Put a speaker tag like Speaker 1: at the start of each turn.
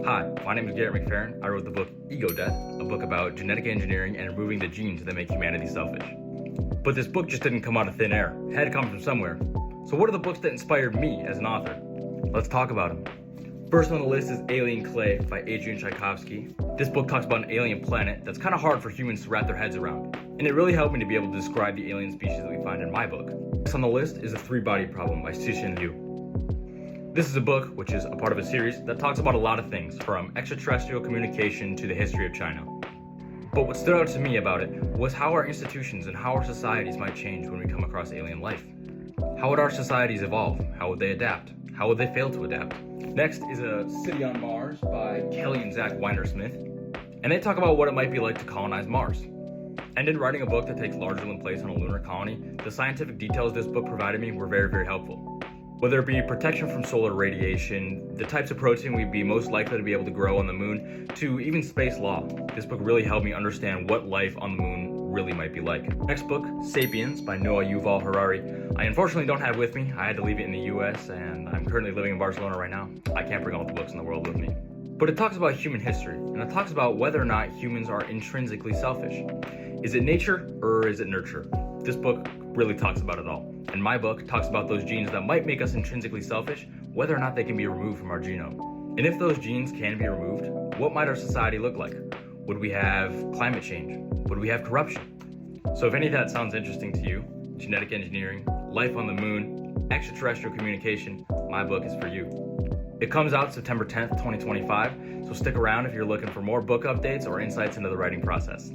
Speaker 1: Hi, my name is Garrett McFerrin. I wrote the book Ego Death, a book about genetic engineering and removing the genes that make humanity selfish. But this book just didn't come out of thin air. It had to come from somewhere. So what are the books that inspired me as an author? Let's talk about them. First on the list is Alien Clay by Adrian Tchaikovsky. This book talks about an alien planet that's kind of hard for humans to wrap their heads around. And it really helped me to be able to describe the alien species that we find in my book. Next on the list is The Three-Body Problem by Cixin Liu. This is a book, which is a part of a series, that talks about a lot of things, from extraterrestrial communication to the history of China. But what stood out to me about it was how our institutions and how our societies might change when we come across alien life. How would our societies evolve? How would they adapt? How would they fail to adapt? Next is A City on Mars by Kelly and Zach Weinersmith, and they talk about what it might be like to colonize Mars. And in writing a book that takes largely place on a lunar colony, the scientific details this book provided me were very, very helpful. Whether it be protection from solar radiation, the types of protein we'd be most likely to be able to grow on the moon, to even space law, this book really helped me understand what life on the moon really might be like. Next book, Sapiens by Yuval Harari. I unfortunately don't have with me. I had to leave it in the US, and I'm currently living in Barcelona right now. I can't bring all the books in the world with me. But it talks about human history, and it talks about whether or not humans are intrinsically selfish. Is it nature or is it nurture? This book really talks about it all. And my book talks about those genes that might make us intrinsically selfish, whether or not they can be removed from our genome. And if those genes can be removed, what might our society look like? Would we have climate change? Would we have corruption? So if any of that sounds interesting to you, genetic engineering, life on the moon, extraterrestrial communication, my book is for you. It comes out September 10th, 2025, so stick around if you're looking for more book updates or insights into the writing process.